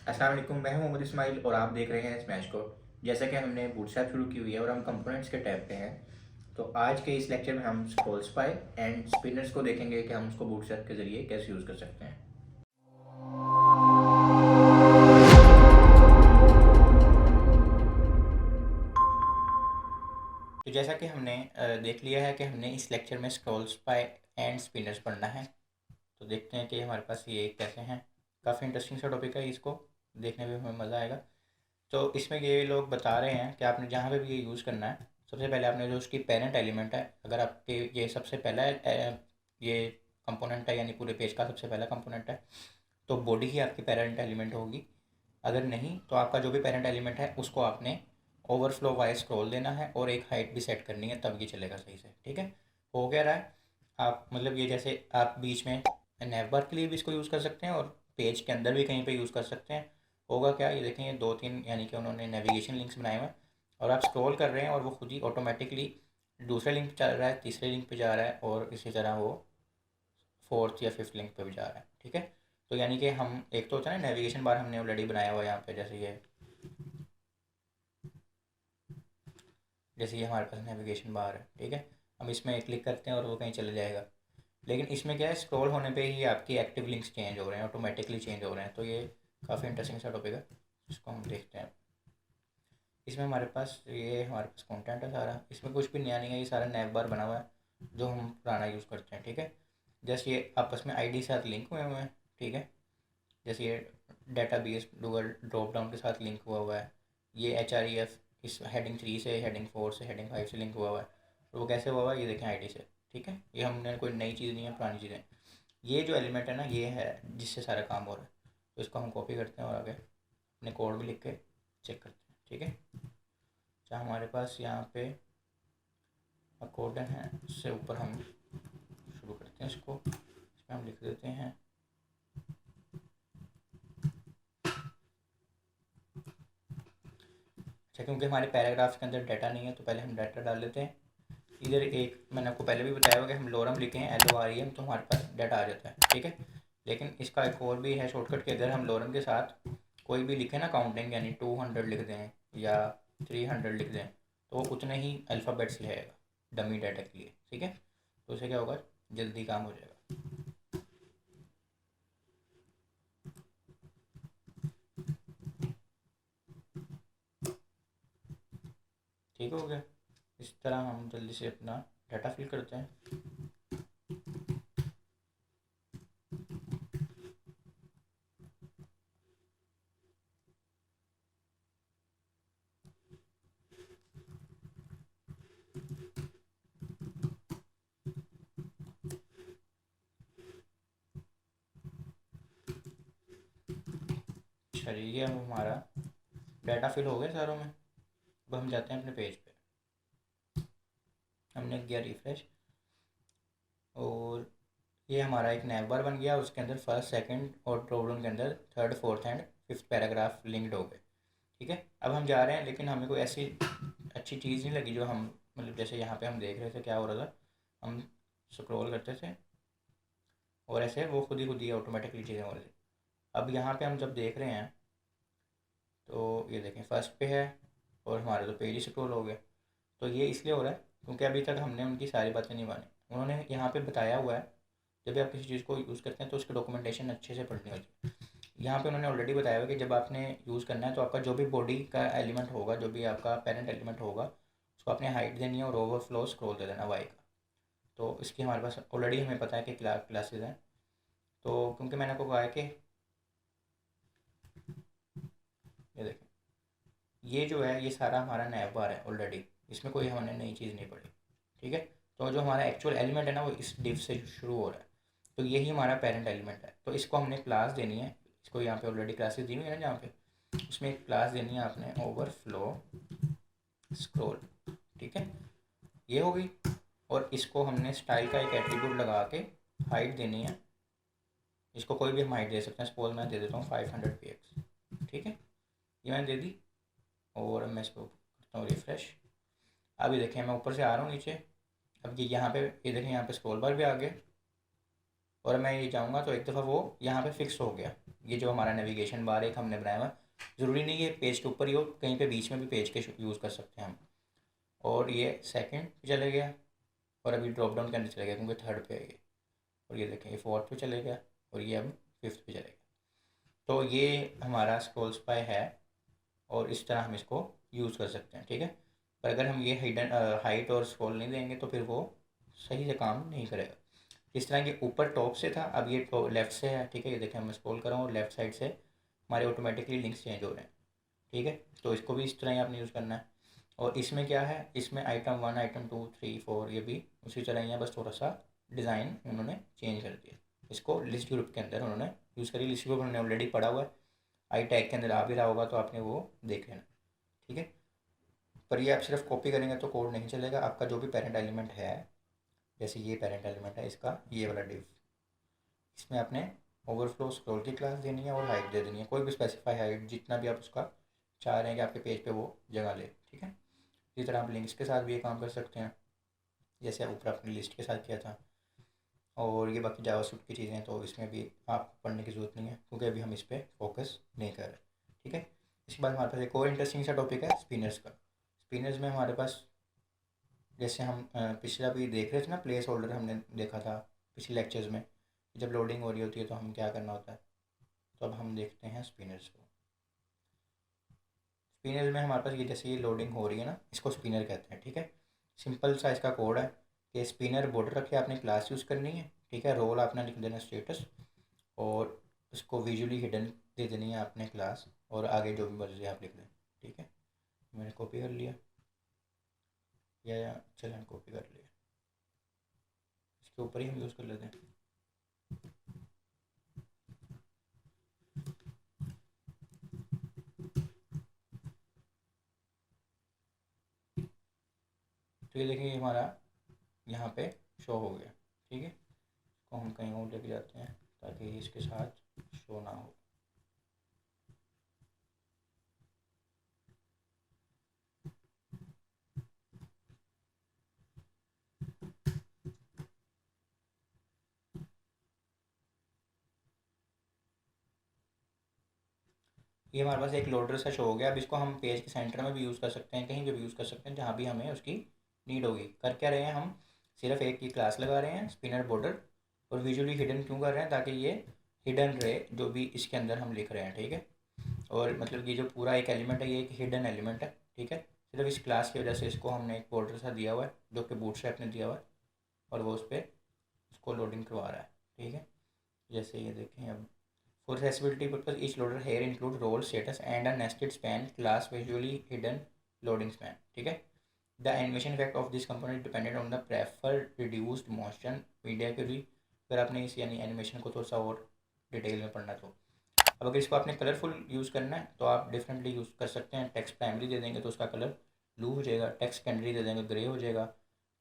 अस्सलाम वालेकुम, मैं हूं मोहम्मद इस्माइल और आप देख रहे हैं स्मैश को। जैसा कि हमने बूटस्ट्रैप शुरू की हुई है और हम कंपोनेंट्स के टैब पे हैं, तो आज के इस लेक्चर में हम स्क्रॉल स्पाई एंड स्पिनर्स को देखेंगे कि हम उसको बूटस्ट्रैप के ज़रिए कैसे यूज़ कर सकते हैं। तो जैसा कि हमने देख लिया है कि हमने इस लेक्चर में स्क्रॉल स्पाई एंड स्पिनर्स पढ़ना है, तो देखते हैं कि हमारे पास ये कैसे हैं। काफ़ी इंटरेस्टिंग सा टॉपिक है, इसको देखने में हमें मज़ा आएगा। तो इसमें ये लोग बता रहे हैं कि आपने जहाँ पे भी ये यूज़ करना है, सबसे पहले आपने जो उसकी पेरेंट एलिमेंट है, अगर आपके ये सबसे पहला ये कंपोनेंट है, यानी पूरे पेज का सबसे पहला कंपोनेंट है, तो बॉडी ही आपकी पेरेंट एलिमेंट होगी। अगर नहीं तो आपका जो भी पेरेंट एलिमेंट है उसको आपने ओवरफ्लो वाइज स्क्रॉल देना है और एक हाइट भी सेट करनी है, तब ये चलेगा सही से। ठीक है, हो गया रहा है। आप मतलब ये जैसे आप बीच में नैव बार के लिए भी इसको यूज़ कर सकते हैं और पेज के अंदर भी कहीं पे यूज़ कर सकते हैं। होगा क्या, ये देखें, ये दो तीन यानी कि उन्होंने नेविगेशन लिंक्स बनाए हुए हैं और आप स्क्रॉल कर रहे हैं और वो खुद ही ऑटोमेटिकली दूसरे लिंक पे चल रहा है, तीसरे लिंक पे जा रहा है और इसी तरह वो फोर्थ या फिफ्थ लिंक पे भी जा रहा है। ठीक है, तो यानी कि हम एक तो होता है ना नेविगेशन बार, हमने ऑलरेडी बनाया हुआ है यहाँ पे, जैसे ये हमारे पास नेविगेशन बार है। ठीक है, हम इसमें क्लिक करते हैं और वो कहीं चले जाएगा। लेकिन इसमें क्या है, स्क्रॉल होने पे ही आपकी एक्टिव लिंक्स चेंज हो रहे हैं, ऑटोमेटिकली चेंज हो रहे हैं। तो ये काफ़ी इंटरेस्टिंग सा टॉपिक है, इसको हम देखते हैं। इसमें हमारे पास कंटेंट है सारा, इसमें कुछ भी नया नहीं है, ये सारा नैव बार बना हुआ है जो हम पुराना यूज़ करते हैं। ठीक है, जैसे ये आपस में आईडी साथ लिंक हुए हुए हैं। ठीक है, जैसे ये data base Google drop down के साथ लिंक हुआ हुआ है। ये एच आर ई एफ इस हेडिंग 3 से, हेडिंग 4 से, हेडिंग 5 से लिंक हुआ हुआ है। तो वो कैसे हुआ हुआ है, ये देखें आईडी से। ठीक है, ये हमने कोई नई चीज़ नहीं है, पुरानी चीज़ें। ये जो एलिमेंट है ना, ये है जिससे सारा काम हो रहा है। तो इसको हम कॉपी करते हैं और आगे अपने कोड में लिख के चेक करते हैं। ठीक है, चाहे हमारे पास यहाँ पे कोड है, उससे ऊपर हम शुरू करते हैं इसको। इसमें हम लिख देते हैं अच्छा, क्योंकि हमारे पैराग्राफ्स के अंदर डाटा नहीं है तो पहले हम डाटा डाल लेते हैं। इधर एक मैंने आपको पहले भी बताया हुआ कि हम लोरम लिखें, LOREM, तो हमारे पास डाटा आ जाता है। ठीक है, लेकिन इसका एक और भी है शॉर्टकट कि अगर हम लोरम के साथ कोई भी लिखें ना, काउंटिंग यानी 200 लिख दें या 300 लिख दें, तो वो उतने ही अल्फ़ाबेट्स लेगा डमी डाटा के लिए। ठीक है, तो उससे क्या होगा, जल्दी काम हो जाएगा। ठीक हो गया, इस तरह हम जल्दी से अपना डाटा फिल करते हैं। चलिए, ये अब हमारा डाटा फिल हो गया सारों में। अब हम जाते हैं अपने पेज पे, हमने किया रिफ्रेश और ये हमारा एक नैव बार बन गया। उसके अंदर फर्स्ट, सेकंड और ड्रॉप के अंदर third, fourth and fifth paragraph linked हो गए। ठीक है, अब हम जा रहे हैं, लेकिन हमें कोई ऐसी अच्छी चीज़ नहीं लगी जो हम मतलब जैसे यहाँ पे हम देख रहे थे क्या हो रहा था, हम स्क्रॉल करते थे और ऐसे वो खुद ही ऑटोमेटिकली चीज़ें हो रही थी। अब यहाँ पे हम जब देख रहे हैं तो ये देखें फर्स्ट पे है और हमारा तो पेज ही स्क्रॉल हो गया। तो ये इसलिए हो रहा है क्योंकि अभी तक हमने उनकी सारी बातें नहीं मानी। उन्होंने यहाँ पे बताया हुआ है जब भी आप किसी चीज़ को यूज़ करते हैं तो उसकी डॉक्यूमेंटेशन अच्छे से पढ़नी होती है। यहाँ पे उन्होंने ऑलरेडी बताया हुआ है कि जब आपने यूज़ करना है तो आपका जो भी बॉडी का एलिमेंट होगा, जो भी आपका पेरेंट एलिमेंट होगा, उसको आपने हाइट देनी है और ओवरफ्लो स्क्रॉल दे देना वाई का। तो इसकी हमारे पास ऑलरेडी हमें पता है कि क्लासेज हैं। तो क्योंकि मैंने आपको कहा है कि ये देखें, ये जो है ये सारा हमारा नैव बार है ऑलरेडी, इसमें कोई हमने नई चीज़ नहीं पढ़ी। ठीक है, तो जो हमारा एक्चुअल एलिमेंट है ना वो इस डिव से शुरू हो रहा है। तो यही हमारा पेरेंट एलिमेंट है, तो इसको हमने क्लास देनी है। इसको यहाँ पे ऑलरेडी क्लासेस दी हुई है ना, जहाँ पे उसमें एक क्लास देनी है आपने, ओवरफ्लो स्क्रॉल। ठीक है, ये हो गई। और इसको हमने स्टाइल का एक एट्रीब्यूट लगा के हाइट देनी है। इसको कोई भी हम हाइट दे सकते हैं, सपोज मैं दे देता हूँ 500 px। ठीक है, ये मैंने दे दी और मैं इसको करता हूँ रिफ्रेश। अभी देखें मैं ऊपर से आ रहा हूँ नीचे, अब ये यहाँ पे ये देखें, यहाँ पे स्क्रॉल बार भी आ गया और मैं ये जाऊँगा तो एक दफ़ा वो यहाँ पे फिक्स हो गया। ये जो हमारा नेविगेशन बार एक हमने बनाया हुआ, ज़रूरी नहीं है पेज के ऊपर ही हो, कहीं पे बीच में भी पेज के यूज़ कर सकते हैं हम। और ये सेकंड पे चले गया, और अभी ड्रॉप डाउन के अंदर चले गया क्योंकि थर्ड पे है ये। और ये देखें ये फोर्थ पे चले गया, और ये अब फिफ्थ पे चले गया। तो ये हमारा स्क्रॉल स्पाई है, और इस तरह हम इसको यूज़ कर सकते हैं, ठीक है। पर अगर हम ये हिडन हाइट और स्क्रॉल नहीं देंगे तो फिर वो सही से काम नहीं करेगा। इस तरह ये ऊपर टॉप से था, अब ये लेफ़्ट से है, ठीक है। ये देखें मैं स्क्रॉल कर रहा हूँ और लेफ़्ट साइड से हमारे ऑटोमेटिकली लिंक्स चेंज हो रहे हैं, ठीक है। तो इसको भी इस तरह ही आपने यूज़ करना है। और इसमें क्या है, इसमें आइटम 1 आइटम 2 3 4 ये भी उसी तरह ही है, बस थोड़ा सा डिज़ाइन उन्होंने चेंज कर दिया। इसको लिस्ट ग्रुप के अंदर उन्होंने यूज़ करी। लिस्ट ग्रुप उन्होंने ऑलरेडी पढ़ा हुआ है, आई टैग के अंदर आ भी रहा होगा, तो आपने वो देख लेना, ठीक है। पर ये आप सिर्फ कॉपी करेंगे तो कोड नहीं चलेगा। आपका जो भी पेरेंट एलिमेंट है, जैसे ये पेरेंट एलिमेंट है इसका, ये वाला डिव, इसमें आपने ओवरफ्लो स्क्रॉल की क्लास देनी है और हाइट दे देनी है, कोई भी स्पेसिफाई हाइट जितना भी आप उसका चाह रहे हैं कि आपके पेज पे वो जगह ले, ठीक है। इसी तरह आप लिंक्स के साथ भी ये काम कर सकते हैं, जैसे ऊपर आपने लिस्ट के साथ किया था। और ये बाकी जावास्क्रिप्ट की चीज़ें हैं तो इसमें भी आप पढ़ने की ज़रूरत नहीं है, क्योंकि अभी हम इस पर फोकस नहीं कर रहे, ठीक है। इसके बाद हमारे पास एक और इंटरेस्टिंग सा टॉपिक है स्पिनर्स का। स्पिनर्स में हमारे पास, जैसे हम पिछला भी देख रहे थे ना, प्लेस होल्डर हमने देखा था पिछले लेक्चर्स में, जब लोडिंग हो रही होती है तो हम क्या करना होता है। तो अब हम देखते हैं स्पिनर्स को। स्पिनर्स में हमारे पास ये जैसे ये लोडिंग हो रही है ना, इसको स्पिनर कहते हैं, ठीक है। सिंपल सा इसका कोड है कि स्पिनर बॉर्डर रखे आपने क्लास यूज़ करनी है, ठीक है। रोल आपने लिख देना स्टेटस, और उसको विजुअली हिडन दे देनी है आपने क्लास, और आगे जो भी मर्जी आप लिख दें, ठीक है। मैंने कॉपी कर लिया, या चलें कॉपी कर लिया, इसके ऊपर ही हम यूज़ कर लेते हैं। तो ये देखिए हमारा यहाँ पे शो हो गया, ठीक है। इसको हम कहीं और लेके जाते हैं ताकि इसके साथ शो ना हो। ये हमारे पास एक लोडर सा शो हो गया। अब इसको हम पेज के सेंटर में भी यूज़ कर सकते हैं, कहीं पे भी यूज़ कर सकते हैं जहाँ भी हमें उसकी नीड होगी। कर क्या रहे हैं हम, सिर्फ एक ही क्लास लगा रहे हैं स्पिनर बॉर्डर, और विजुअली हिडन क्यों कर रहे हैं, ताकि ये हिडन रहे जो भी इसके अंदर हम लिख रहे हैं, ठीक है। और मतलब ये जो पूरा एक एलिमेंट है ये एक हिडन एलिमेंट है, ठीक है। सिर्फ इस क्लास की वजह से इसको हमने एक बॉर्डर सा दिया हुआ है जो कि बूटस्ट्रैप ने दिया हुआ है, और वो उस पर उसको लोडिंग करवा रहा है, ठीक है। जैसे ये देखें अब, for accessibility purpose each loader here include role status and a nested span class visually hidden loading span, ठीक है। the animation effect of this component depended on the preferred reduced motion media query। अगर आपने इस यानी animation को थोड़ा सा और डिटेल में पढ़ना तो, अब अगर इसको आपने कलरफुल यूज़ करना है तो आप डिफरेंटली यूज़ कर सकते हैं। टेक्स्ट प्राइमरी दे देंगे तो उसका कलर ब्लू हो जाएगा, टेक्स्ट सेकेंडरी दे देंगे ग्रे हो जाएगा,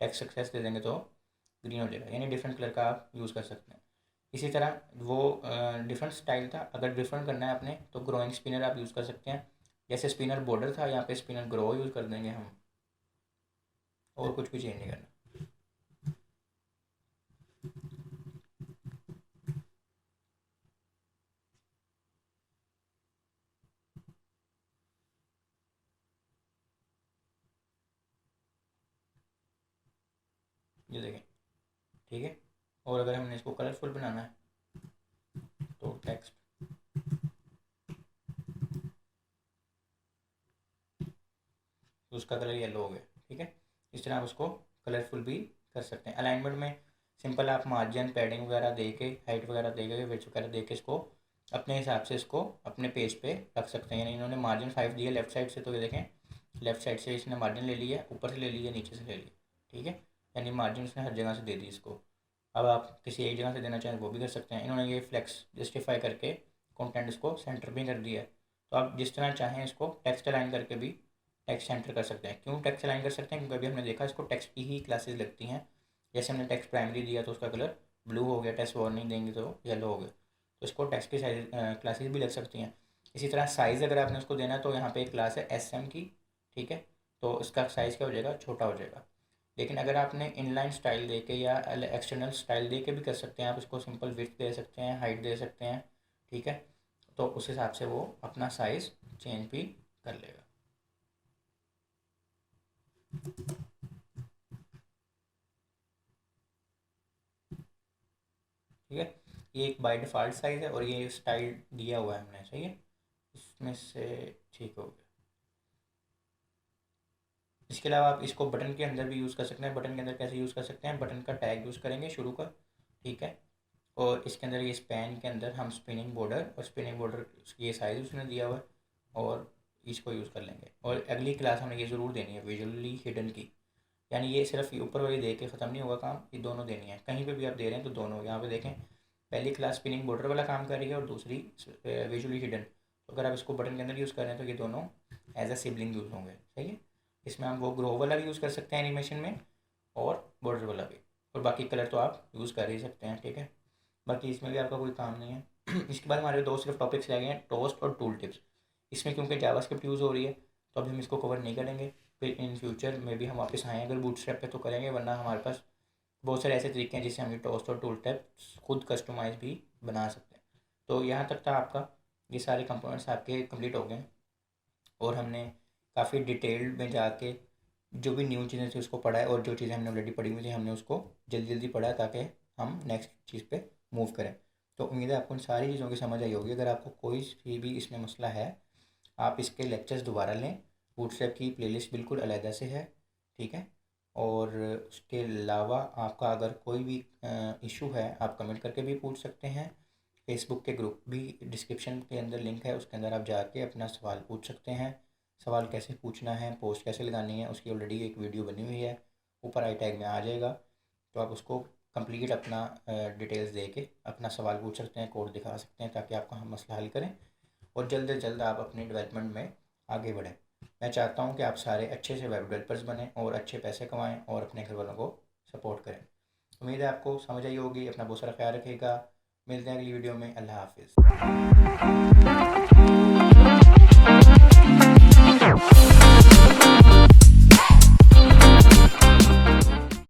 टेक्स्ट सक्सेस दे देंगे तो ग्रीन हो जाएगा, यानी डिफरेंट कलर का आप यूज़ कर सकते हैं। इसी तरह वो डिफरेंट स्टाइल था, अगर डिफरेंट करना है आपने तो ग्रोइंग स्पिनर आप यूज़ कर सकते हैं। जैसे स्पिनर बॉर्डर था, यहाँ पे स्पिनर ग्रो यूज़ कर देंगे हम, और कुछ भी चेंज नहीं करना। ये देखें, ठीक है। और अगर हमने इसको कलरफुल बनाना है तो टेक्स्ट, तो उसका कलर येलो हो गया, ठीक है। इस तरह आप उसको कलरफुल भी कर सकते हैं। अलाइनमेंट में सिंपल आप मार्जिन पैडिंग वगैरह दे के, हाइट वगैरह दे के, विड्थ वगैरह दे के इसको अपने हिसाब से इसको अपने पेज पे रख सकते हैं। यानी इन्होंने मार्जिन 5 दिया लेफ्ट साइड से, तो ये देखें लेफ्ट साइड से इसने मार्जिन ले लिया, ऊपर से ले लिया, नीचे से ले लिया, ठीक है। यानी मार्जिन उसने हर जगह से दे दी इसको। अब आप किसी एक जगह से देना चाहें वो भी कर सकते हैं। इन्होंने ये फ्लेक्स जस्टिफाई करके कंटेंट इसको सेंटर भी कर दिया है, तो आप जिस तरह चाहें इसको टेक्स्ट अलाइन करके भी टेक्स्ट सेंटर कर सकते हैं। क्यों टेक्स्ट अलाइन कर सकते हैं, क्योंकि अभी हमने देखा इसको टेक्स्ट की ही क्लासेस लगती हैं। जैसे हमने टेक्स्ट प्राइमरी दिया तो उसका कलर ब्लू हो गया, टेक्स्ट वार्निंग देंगे तो येलो हो गया, तो इसको टेक्स्ट की साइज क्लासेस भी लग सकती हैं। इसी तरह साइज़ अगर आपने उसको देना है तो यहाँ पे एक क्लास है SM की, ठीक है। तो इसका साइज़ क्या हो जाएगा, छोटा हो जाएगा। लेकिन अगर आपने इनलाइन स्टाइल दे के या एक्सटर्नल स्टाइल दे के भी कर सकते हैं, आप इसको सिंपल विड्थ दे सकते हैं, हाइट दे सकते हैं, ठीक है। तो उस हिसाब से वो अपना साइज़ चेंज भी कर लेगा। ठीक है, ये एक बाय डिफ़ॉल्ट साइज़ है और ये स्टाइल दिया हुआ है हमने, सही है, इसमें से ठीक हो गया। इसके अलावा आप इसको बटन के अंदर भी यूज़ कर सकते हैं। बटन के अंदर कैसे यूज़ कर सकते हैं, बटन का टैग यूज़ करेंगे शुरू का, ठीक है। और इसके अंदर ये स्पैन के अंदर हम स्पिनिंग बॉर्डर और स्पिनिंग बॉर्डर ये साइज़ उसने दिया हुआ है और इसको यूज़ कर लेंगे। और अगली क्लास हमने ये ज़रूर देनी है विजुअली हिडन की, यानी ये सिर्फ ऊपर वाली दे के ख़त्म नहीं होगा काम, ये दोनों देनी है। कहीं पे भी आप दे रहे हैं तो दोनों, यहाँ पे देखें पहली क्लास स्पिनिंग बॉर्डर वाला काम कर रही है और दूसरी विजुअली हिडन। तो अगर आप इसको बटन के अंदर यूज़ कर रहे हैं तो ये दोनों एज अ सिबलिंग यूज़ होंगे, सही है। इसमें हम वो ग्रो वाला भी यूज़ कर सकते हैं एनिमेशन में और बॉर्डर वाला भी, और बाकी कलर तो आप यूज़ कर ही सकते हैं, ठीक है। बाकी इसमें भी आपका कोई काम नहीं है। इसके बाद हमारे दो सिर्फ टॉपिक्स रह गए हैं, टोस्ट और टूल टिप्स। इसमें क्योंकि जावास्क्रिप्ट यूज़ हो रही है तो अभी हम इसको कवर नहीं करेंगे, फिर इन फ्यूचर में भी हम वापस आएँ अगर बूटस्ट्रैप पे तो करेंगे, वरना हमारे पास बहुत सारे ऐसे तरीके हैं जिससे हम ये टोस्ट और टूल टिप्स खुद कस्टमाइज़ भी बना सकते हैं। तो यहाँ तक था आपका, ये सारे कंपोनेंट्स आपके कंप्लीट हो गए और हमने काफ़ी डिटेल्ड में जाके जो भी न्यू चीज़ें थी उसको पढ़ा है, और जो चीज़ें हमने ऑलरेडी पढ़ी हुई थी हमने उसको जल्दी जल्दी पढ़ा ताकि हम नेक्स्ट चीज़ पे मूव करें। तो उम्मीद है आपको उन सारी चीज़ों की समझ आई होगी। अगर आपको कोई सी भी इसमें मसला है, आप इसके लेक्चर्स दोबारा लें, बूटस्ट्रैप की प्लेलिस्ट बिल्कुल अलहदा से है, ठीक है। और उसके अलावा आपका अगर कोई भी इशू है आप कमेंट करके भी पूछ सकते हैं। फेसबुक के ग्रुप भी डिस्क्रिप्शन के अंदर लिंक है, उसके अंदर आप जाके अपना सवाल पूछ सकते हैं। सवाल कैसे पूछना है, पोस्ट कैसे लगानी है, उसकी ऑलरेडी एक वीडियो बनी हुई है, ऊपर आई टैग में आ जाएगा, तो आप उसको कंप्लीट अपना डिटेल्स दे के अपना सवाल पूछ सकते हैं, कोड दिखा सकते हैं, ताकि आपका हम मसला हल करें और जल्द से जल्द आप अपने डेवलपमेंट में आगे बढ़ें। मैं चाहता हूँ कि आप सारे अच्छे से वेब डेवलपर्स बनें और अच्छे पैसे कमाएँ और अपने घर वालों को सपोर्ट करें। उम्मीद है आपको समझ आई होगी। अपना बहुत सारा ख्याल रखिएगा। मिलते हैं अगली वीडियो में। अल्लाह हाफिज़।